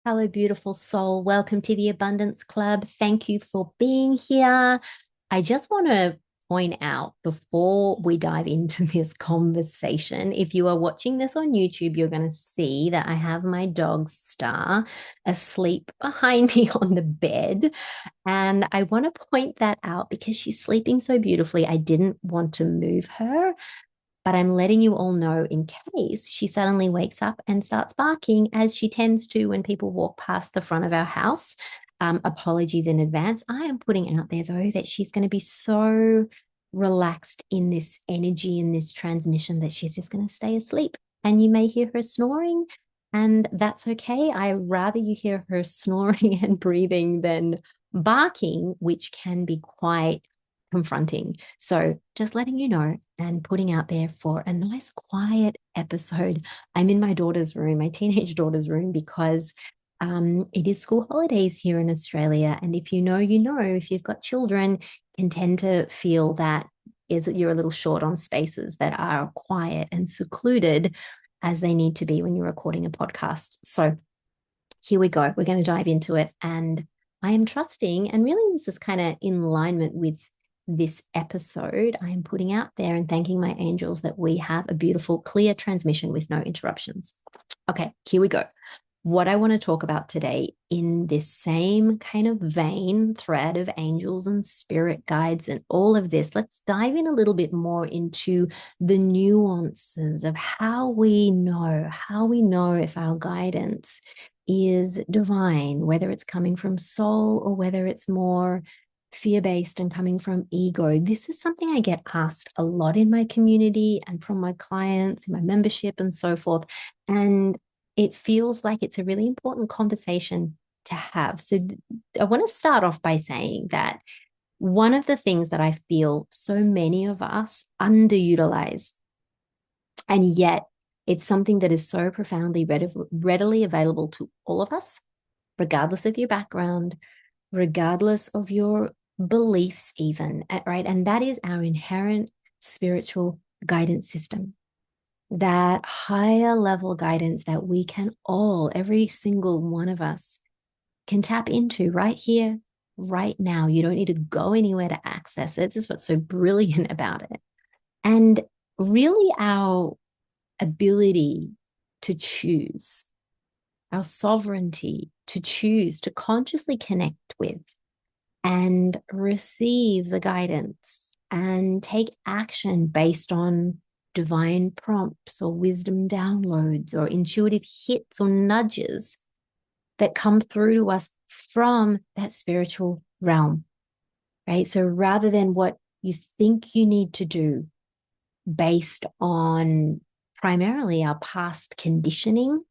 Hello, beautiful soul. Welcome to the Abundance Club. Thank you for being here. I just want to point out before we dive into this conversation, if you are watching this on YouTube, you're going to see that I have my dog Star asleep behind me on the bed. And I want to point that out because she's sleeping so beautifully. I didn't want to move her, but I'm letting you all know in case she suddenly wakes up and starts barking as she tends to when people walk past the front of our house. Apologies in advance. I am putting out there, though, that she's going to be so relaxed in this energy, in this transmission, that she's just going to stay asleep. And you may hear her snoring, and that's okay. I rather you hear her snoring and breathing than barking, which can be quite confronting. So just letting you know and putting out there for a nice quiet episode. I'm in my daughter's room, my teenage daughter's room, because it is school holidays here in Australia. And if you know, you know, if you've got children, can tend to feel that is that you're a little short on spaces that are quiet and secluded as they need to be when you're recording a podcast. So here we go. We're going to dive into it. And I am trusting, and really, this is kind of in alignment with this episode. I am putting out there and thanking my angels that we have a beautiful, clear transmission with no interruptions. Okay, here we go. What I want to talk about today, in this same kind of vein, thread of angels and spirit guides and all of this, let's dive in a little bit more into the nuances of how we know if our guidance is divine, whether it's coming from soul or whether it's more fear-based and coming from ego. This is something I get asked a lot in my community and from my clients, in my membership and so forth. And it feels like it's a really important conversation to have. So I want to start off by saying that one of the things that I feel so many of us underutilize, and yet it's something that is so profoundly readily available to all of us, regardless of your background, regardless of your beliefs, even, right? And that is our inherent spiritual guidance system, that higher level guidance that we can all, every single one of us, can tap into right here, right now. You don't need to go anywhere to access it. This is what's so brilliant about it. And really, our ability to choose, our sovereignty to choose to consciously connect with and receive the guidance and take action based on divine prompts or wisdom downloads or intuitive hits or nudges that come through to us from that spiritual realm, right? So rather than what you think you need to do based on primarily our past conditioning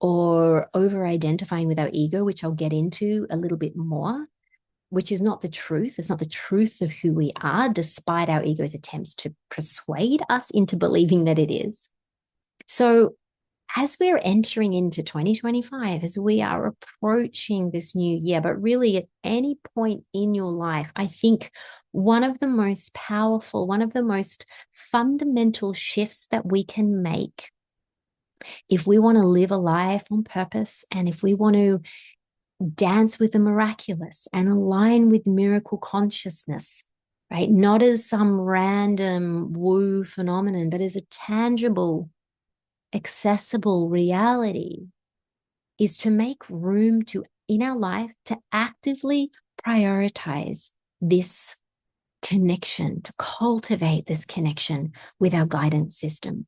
or over identifying with our ego, which I'll get into a little bit more, which is not the truth. It's not the truth of who we are, despite our ego's attempts to persuade us into believing that it is. So, as we're entering into 2025, as we are approaching this new year, but really at any point in your life, I think one of the most powerful, one of the most fundamental shifts that we can make if we want to live a life on purpose and if we want to dance with the miraculous and align with miracle consciousness, right? Not as some random woo phenomenon, but as a tangible, accessible reality, is to make room to, in our life, to actively prioritize this connection, to cultivate this connection with our guidance system.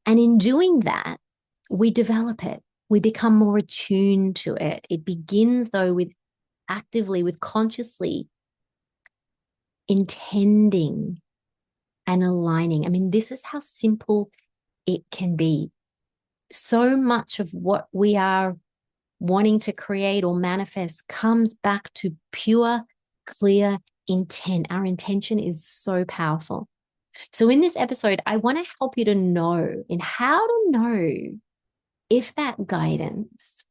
And in doing that, we develop it. We become more attuned to it. It begins, though, with actively, with consciously intending and aligning. I mean, this is how simple it can be. So much of what we are wanting to create or manifest comes back to pure, clear intent. Our intention is so powerful. So in this episode, I want to help you to know in how to know if that guidance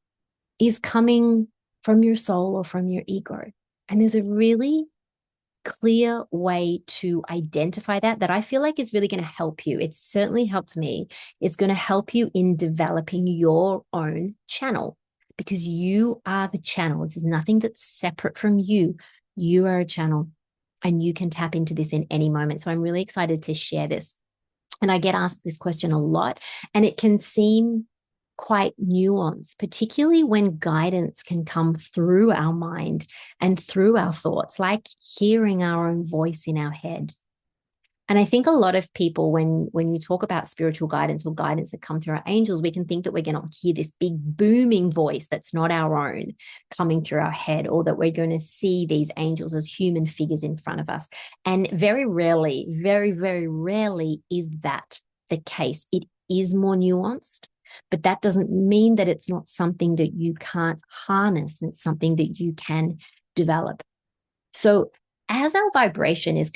is coming from your soul or from your ego. And there's a really clear way to identify that I feel like is really going to help you. It's certainly helped me. It's going to help you in developing your own channel, because you are the channel. This is nothing that's separate from you. You are a channel and you can tap into this in any moment. So I'm really excited to share this. And I get asked this question a lot, and it can seem quite nuanced, particularly when guidance can come through our mind and through our thoughts, like hearing our own voice in our head. And I think a lot of people, when you talk about spiritual guidance or guidance that come through our angels, we can think that we're going to hear this big booming voice that's not our own coming through our head, or that we're going to see these angels as human figures in front of us. And very rarely, very, very rarely is that the case. It is more nuanced, but that doesn't mean that it's not something that you can't harness. It's something that you can develop. So as our vibration is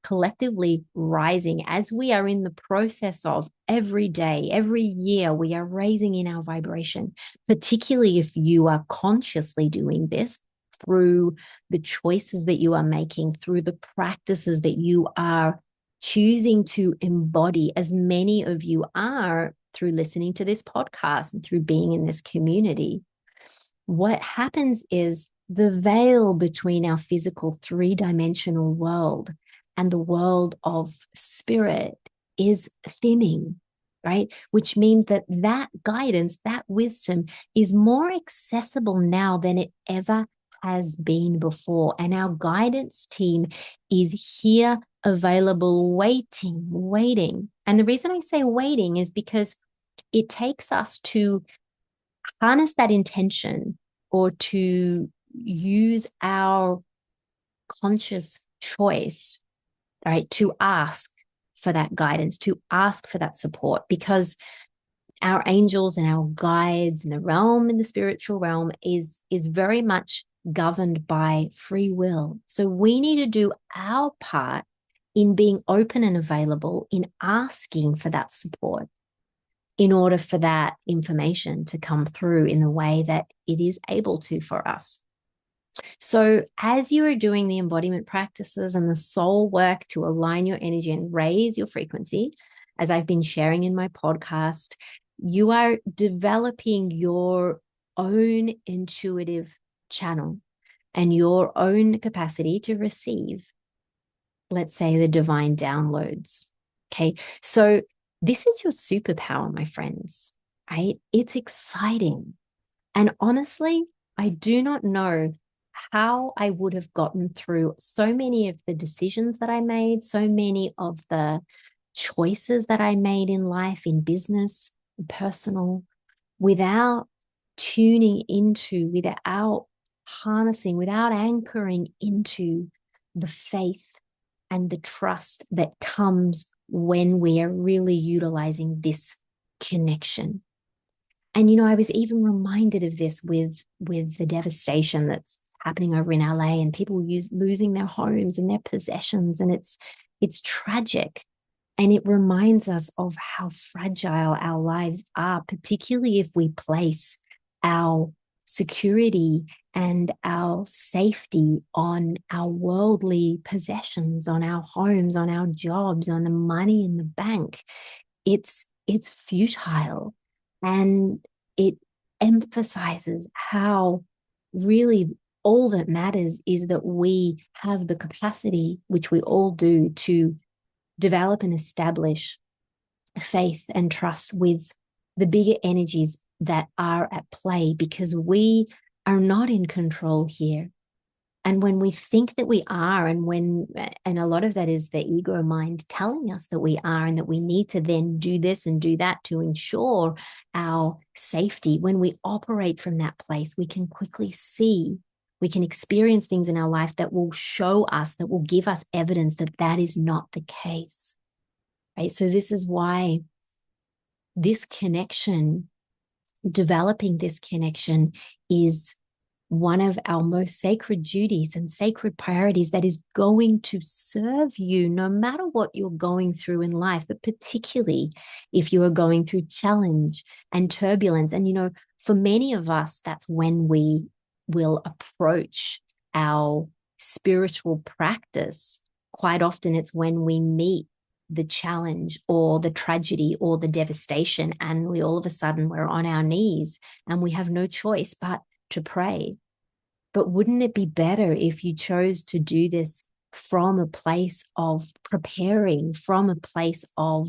collectively rising, as we are in the process of every day, every year, we are raising in our vibration, particularly if you are consciously doing this through the choices that you are making, through the practices that you are choosing to embody, as many of you are through listening to this podcast and through being in this community. What happens is the veil between our physical three-dimensional world and the world of spirit is thinning, right? Which means that that guidance, that wisdom is more accessible now than it ever has been before. And our guidance team is here, available, waiting. And the reason I say waiting is because it takes us to harness that intention, or to use our conscious choice, right, to ask for that guidance, to ask for that support, because our angels and our guides in the realm, in the spiritual realm, is very much governed by free will. So we need to do our part in being open and available, in asking for that support, in order for that information to come through in the way that it is able to for us. So as you are doing the embodiment practices and the soul work to align your energy and raise your frequency, as I've been sharing in my podcast, you are developing your own intuitive channel and your own capacity to receive, let's say, the divine downloads. Okay. So this is your superpower, my friends, right? It's exciting. And honestly, I do not know how I would have gotten through so many of the decisions that I made, so many of the choices that I made in life, in business, in personal, without tuning into, without harnessing, without anchoring into the faith and the trust that comes when we are really utilizing this connection. And, I was even reminded of this with the devastation that's happening over in LA, and people losing their homes and their possessions. And it's tragic. And it reminds us of how fragile our lives are, particularly if we place our security and our safety on our worldly possessions, on our homes, on our jobs, on the money in the bank. It's futile. And it emphasizes how really all that matters is that we have the capacity, which we all do, to develop and establish faith and trust with the bigger energies that are at play, because we are not in control here. And when we think that we are, and a lot of that is the ego mind telling us that we are, and that we need to then do this and do that to ensure our safety, when we operate from that place, we can quickly see, we can experience things in our life that will show us, that will give us evidence that that is not the case, right? So this is why this connection, developing this connection, is one of our most sacred duties and sacred priorities that is going to serve you no matter what you're going through in life, but particularly if you are going through challenge and turbulence. And, for many of us, that's when we will approach our spiritual practice. Quite often it's when we meet the challenge or the tragedy or the devastation, and we all of a sudden we're on our knees and we have no choice but to pray. But wouldn't it be better if you chose to do this from a place of preparing, from a place of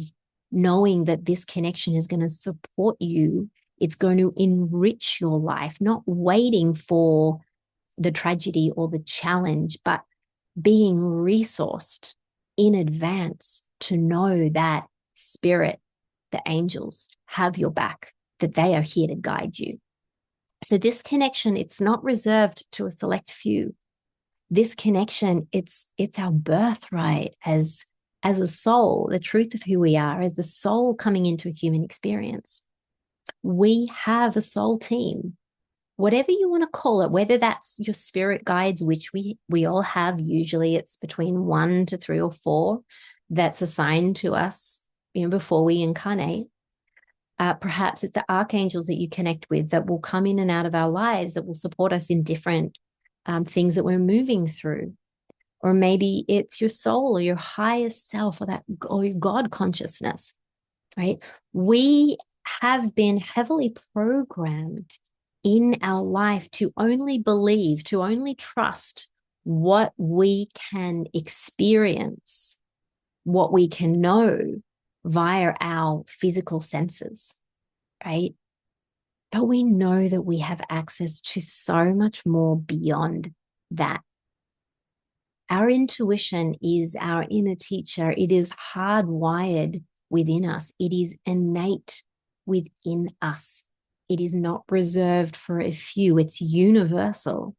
knowing that this connection is going to support you? It's going to enrich your life, not waiting for the tragedy or the challenge, but being resourced in advance to know that spirit, the angels, have your back, that they are here to guide you. So this connection, it's not reserved to a select few. This connection, it's our birthright as a soul, the truth of who we are, as the soul coming into a human experience. We have a soul team, whatever you want to call it, whether that's your spirit guides, which we all have. Usually it's between 1 to 3 or 4 that's assigned to us, before we incarnate. Perhaps it's the archangels that you connect with that will come in and out of our lives, that will support us in different things that we're moving through. Or maybe it's your soul or your highest self, or your God consciousness, right? We have been heavily programmed in our life to only believe, to only trust what we can experience, what we can know via our physical senses, right? But we know that we have access to so much more beyond that. Our intuition is our inner teacher. It is hardwired within us. It is innate within us. It is not reserved for a few. It's universal.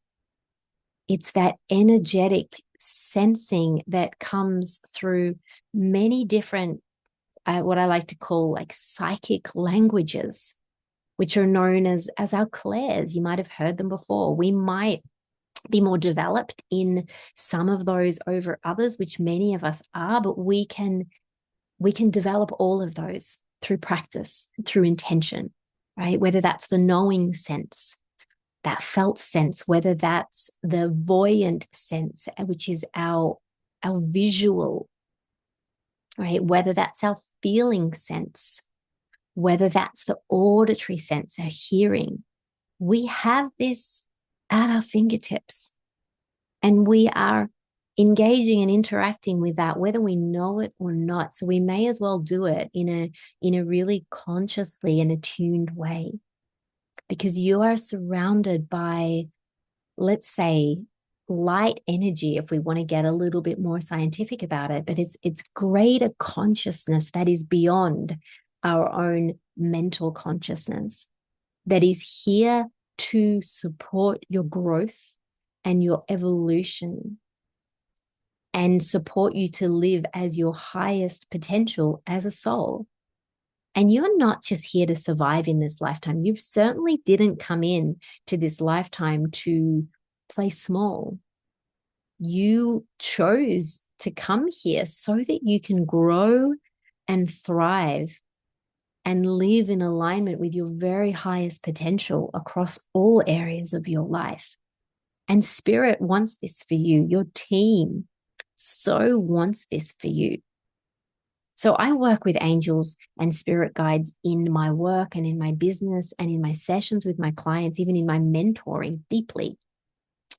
It's that energetic sensing that comes through many different, what I like to call like psychic languages, which are known as our clairs. You might have heard them before. We might be more developed in some of those over others, which many of us are, but we can develop all of those through practice, through intention, right? Whether that's the knowing sense, that felt sense, whether that's the voyant sense, which is our visual, right? Whether that's our feeling sense, whether that's the auditory sense, our hearing. We have this at our fingertips, and we are engaging and interacting with that, whether we know it or not. So we may as well do it in a really consciously and attuned way, because you are surrounded by, let's say, light energy, if we want to get a little bit more scientific about it, but it's greater consciousness that is beyond our own mental consciousness, that is here to support your growth and your evolution, and support you to live as your highest potential as a soul. And you're not just here to survive in this lifetime. You certainly didn't come in to this lifetime to play small. You chose to come here so that you can grow and thrive and live in alignment with your very highest potential across all areas of your life. And Spirit wants this for you. Your team so wants this for you. So I work with angels and spirit guides in my work and in my business and in my sessions with my clients, even in my mentoring deeply.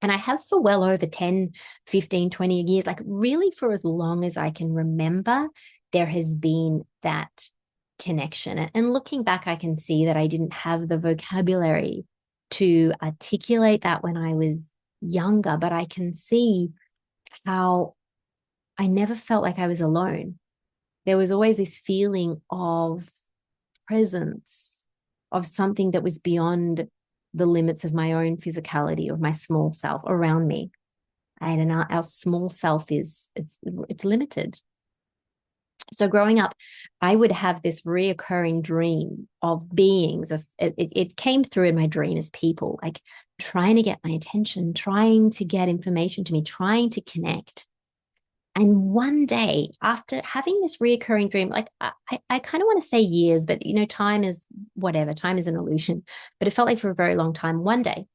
And I have for well over 10, 15, 20 years, like really for as long as I can remember, there has been that connection. And looking back, I can see that I didn't have the vocabulary to articulate that when I was younger, but I can see how I never felt like I was alone. There was always this feeling of presence, of something that was beyond the limits of my own physicality, of my small self around me. And our small self it's limited. So growing up, I would have this reoccurring dream of beings. It came through in my dream as people, like trying to get my attention, trying to get information to me, trying to connect. And one day, after having this reoccurring dream, like I kind of want to say years, but time is whatever, time is an illusion. But it felt like for a very long time. One day,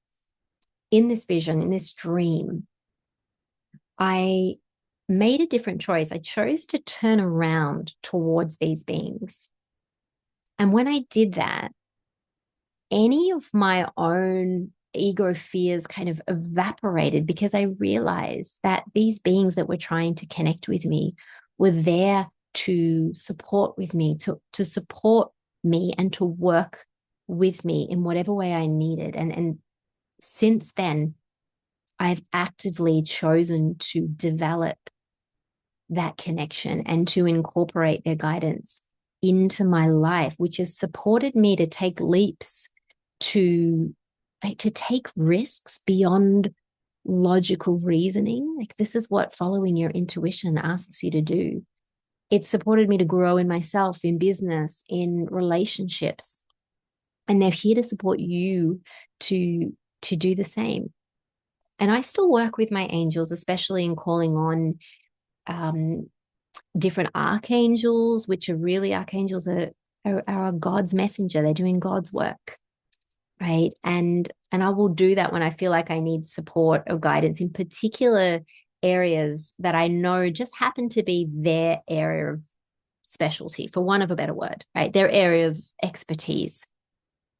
in this vision, in this dream, I made a different choice. I chose to turn around towards these beings. And when I did that, any of my own ego fears kind of evaporated because I realized that these beings that were trying to connect with me were there to support with me, to support me and to work with me in whatever way I needed. And since then, I've actively chosen to develop that connection and to incorporate their guidance into my life, which has supported me to take leaps, to take risks beyond logical reasoning. Like, this is what following your intuition asks you to do. It's supported me to grow in myself, in business, in relationships. And they're here to support you to do the same. And I still work with my angels, especially in calling on different archangels, which are really archangels are God's messenger. They're doing God's work, right? And I will do that when I feel like I need support or guidance in particular areas that I know just happen to be their area of specialty, for want of a better word, right? Their area of expertise.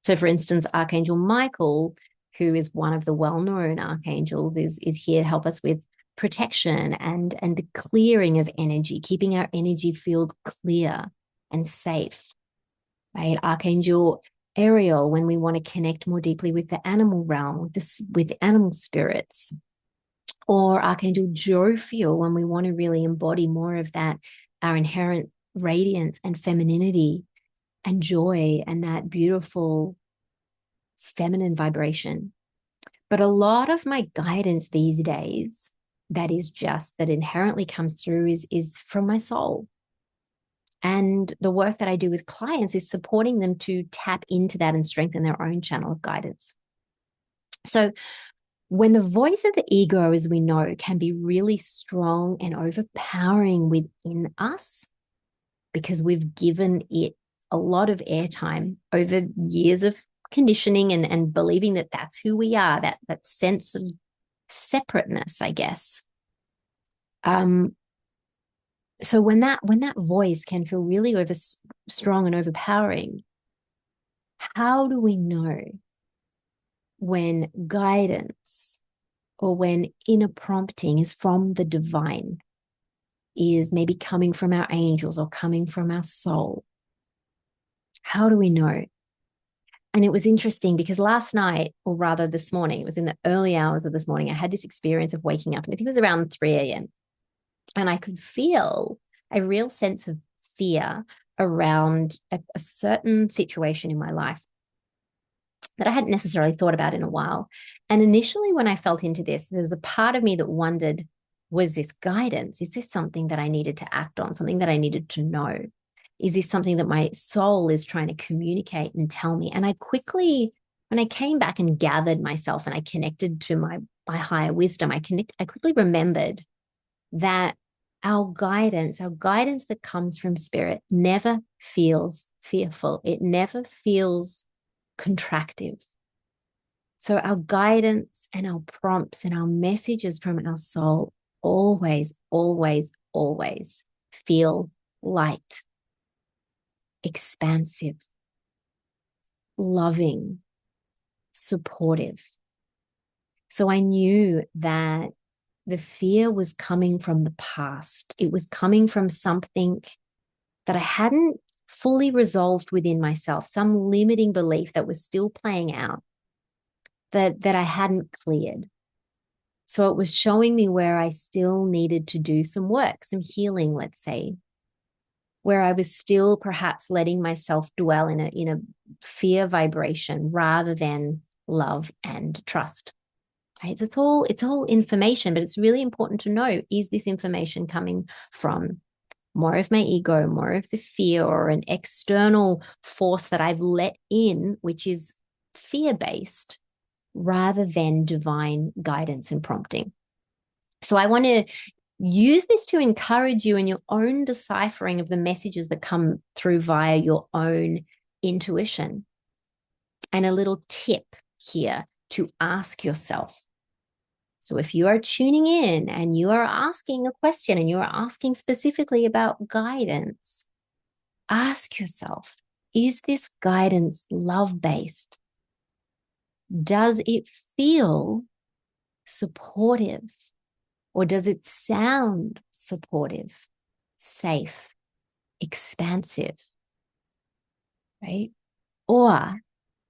So, for instance, Archangel Michael, who is one of the well-known archangels, is here to help us with protection and the clearing of energy, keeping our energy field clear and safe, right? Archangel Ariel, when we want to connect more deeply with the animal realm, with the animal spirits, or Archangel Jophiel, when we want to really embody more of that, our inherent radiance and femininity and joy and that beautiful feminine vibration. But a lot of my guidance these days, that inherently comes through is from my soul. And the work that I do with clients is supporting them to tap into that and strengthen their own channel of guidance. So when the voice of the ego, as we know, can be really strong and overpowering within us, because we've given it a lot of airtime over years of conditioning and believing that that's who we are, that sense of separateness, I guess. So when that voice can feel really strong and overpowering, how do we know when guidance or when inner prompting is from the divine, is maybe coming from our angels or coming from our soul? How do we know? And it was interesting because last night, or rather this morning, it was in the early hours of this morning, I had this experience of waking up, and I think it was around 3 a.m. And I could feel a real sense of fear around a certain situation in my life that I hadn't necessarily thought about in a while. And initially, when I felt into this, there was a part of me that wondered, was this guidance? Is this something that I needed to act on, something that I needed to know? Is this something that my soul is trying to communicate and tell me? And I quickly, when I came back and gathered myself and I connected to my higher wisdom, I quickly remembered that our guidance that comes from spirit never feels fearful. It never feels contractive. So our guidance and our prompts and our messages from our soul always, always, always feel light, expansive, loving, supportive. So I knew that the fear was coming from the past. It was coming from something that I hadn't fully resolved within myself, some limiting belief that was still playing out, that I hadn't cleared. So it was showing me where I still needed to do some work, some healing, let's say, where I was still perhaps letting myself dwell in a fear vibration rather than love and trust. Right? It's all information, but it's really important to know, is this information coming from more of my ego, more of the fear, or an external force that I've let in, which is fear-based, rather than divine guidance and prompting? So I want to use this to encourage you in your own deciphering of the messages that come through via your own intuition. And a little tip here to ask yourself, So if you are tuning in and you are asking a question and you are asking specifically about guidance, ask yourself, is this guidance love-based? Does it feel supportive? Or does it sound supportive, safe, expansive, right? Or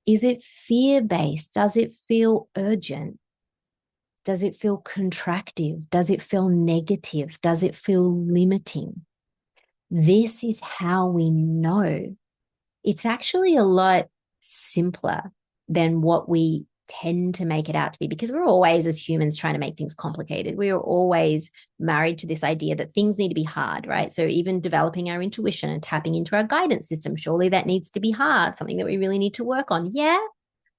is it fear-based? Does it feel urgent? Does it feel contractive? Does it feel negative? Does it feel limiting? This is how we know. It's actually a lot simpler than what we tend to make it out to be, because we're always, as humans, trying to make things complicated. We are always married to this idea that things need to be hard, right? So even developing our intuition and tapping into our guidance system, surely that needs to be hard, something that we really need to work on. Yeah,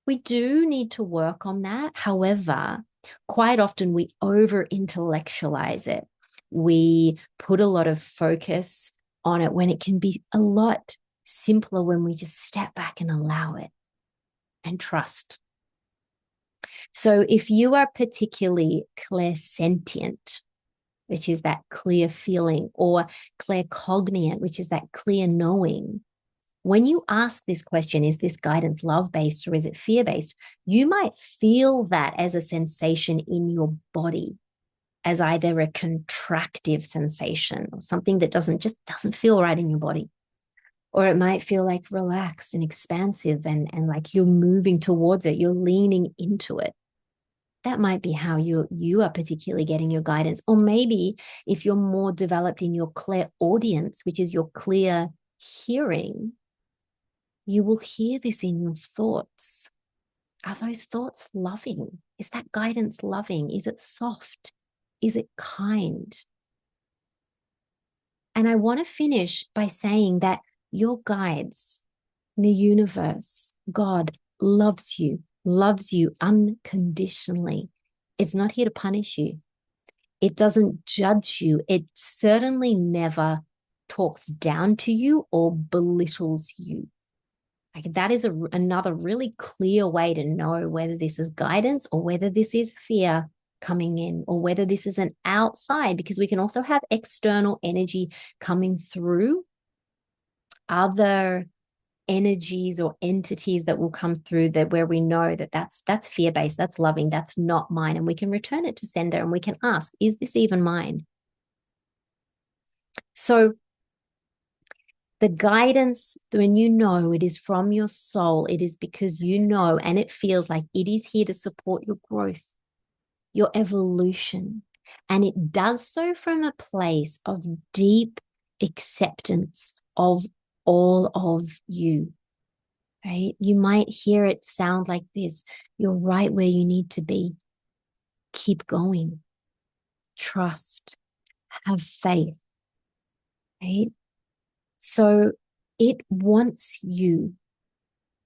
we do need to work on that. However, quite often we over intellectualize it. We put a lot of focus on it when it can be a lot simpler when we just step back and allow it and trust. So if you are particularly clairsentient, which is that clear feeling, or claircognient, which is that clear knowing, when you ask this question, is this guidance love-based or is it fear-based? You might feel that as a sensation in your body, as either a contractive sensation or something that doesn't feel right in your body. Or it might feel like relaxed and expansive and like you're moving towards it, you're leaning into it. That might be how you are particularly getting your guidance. Or maybe if you're more developed in your clairaudience, which is your clear hearing, you will hear this in your thoughts. Are those thoughts loving? Is that guidance loving? Is it soft? Is it kind? And I want to finish by saying that your guides, the universe, God loves you unconditionally. It's not here to punish you. It doesn't judge you. It certainly never talks down to you or belittles you. Like that is another really clear way to know whether this is guidance or whether this is fear coming in, or whether this is an outside, because we can also have external energy coming through, other energies or entities that will come through that where we know that that's fear-based, that's loving, that's not mine, and we can return it to sender and we can ask, is this even mine? So the guidance, when you know it is from your soul, it is because you know and it feels like it is here to support your growth, your evolution. And it does so from a place of deep acceptance of all of you, right? You might hear it sound like this: you're right where you need to be. Keep going. Trust. Have faith, right? So it wants you,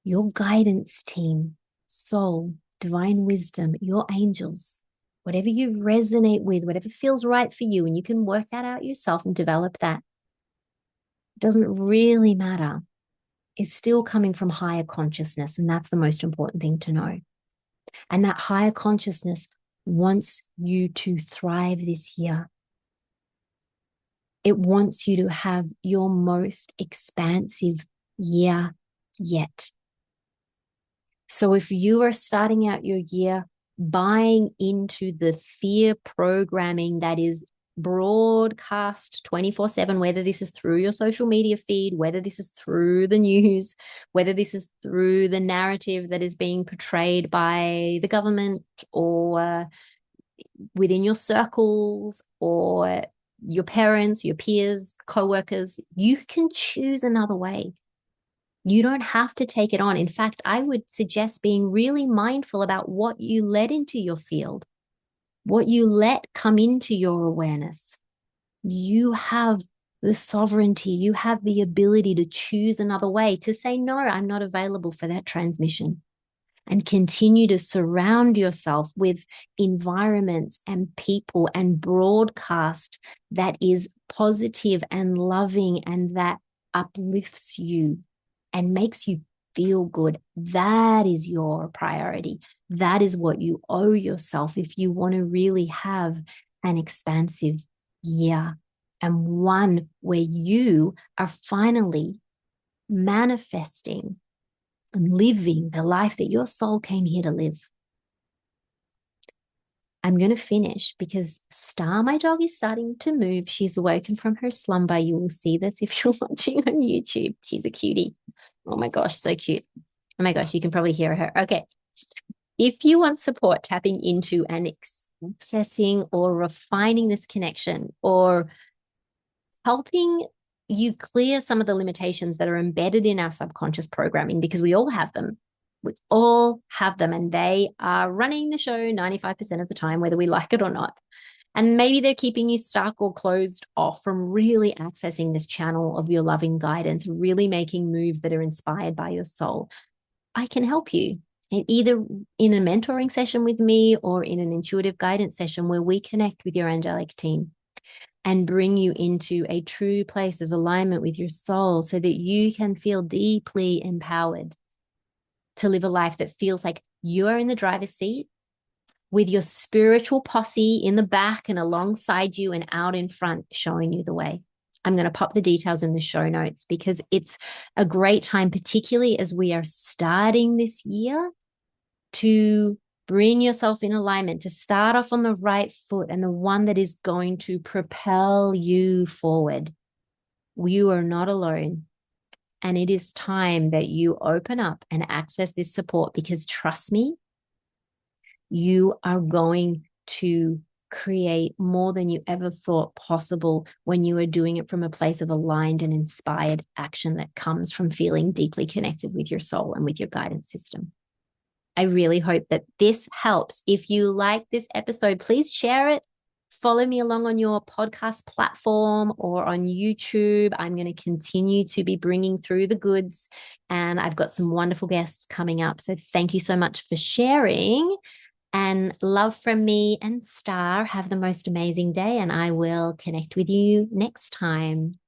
your guidance team, soul, divine wisdom, your angels, whatever you resonate with, whatever feels right for you, and you can work that out yourself and develop that. It doesn't really matter. It's still coming from higher consciousness, and that's the most important thing to know. And that higher consciousness wants you to thrive this year. It wants you to have your most expansive year yet. So if you are starting out your year buying into the fear programming that is broadcast 24/7, whether this is through your social media feed, whether this is through the news, whether this is through the narrative that is being portrayed by the government or within your circles or your parents, your peers, co-workers, you can choose another way. You don't have to take it on. In fact, I would suggest being really mindful about what you let into your field, what you let come into your awareness. You have the sovereignty, you have the ability to choose another way, to say, no, I'm not available for that transmission, and continue to surround yourself with environments and people and broadcast that is positive and loving and that uplifts you and makes you feel good. That is your priority. That is what you owe yourself if you want to really have an expansive year, and one where you are finally manifesting and living the life that your soul came here to live. I'm going to finish because Star, my dog, is starting to move. She's awoken from her slumber. You will see this if you're watching on YouTube. She's a cutie. Oh my gosh, so cute. Oh my gosh, you can probably hear her. Okay. If you want support tapping into and accessing or refining this connection, or helping you clear some of the limitations that are embedded in our subconscious programming, because we all have them. We all have them, and they are running the show 95% of the time, whether we like it or not. And maybe they're keeping you stuck or closed off from really accessing this channel of your loving guidance, really making moves that are inspired by your soul. I can help you, either in a mentoring session with me or in an intuitive guidance session where we connect with your angelic team and bring you into a true place of alignment with your soul so that you can feel deeply empowered to live a life that feels like you are in the driver's seat with your spiritual posse in the back and alongside you and out in front showing you the way. I'm going to pop the details in the show notes because it's a great time, particularly as we are starting this year, to bring yourself in alignment, to start off on the right foot and the one that is going to propel you forward. You are not alone. And it is time that you open up and access this support, because trust me, you are going to create more than you ever thought possible when you are doing it from a place of aligned and inspired action that comes from feeling deeply connected with your soul and with your guidance system. I really hope that this helps. If you like this episode, please share it. Follow me along on your podcast platform or on YouTube. I'm going to continue to be bringing through the goods, and I've got some wonderful guests coming up. So thank you so much for sharing, and love from me and Star. Have the most amazing day, and I will connect with you next time.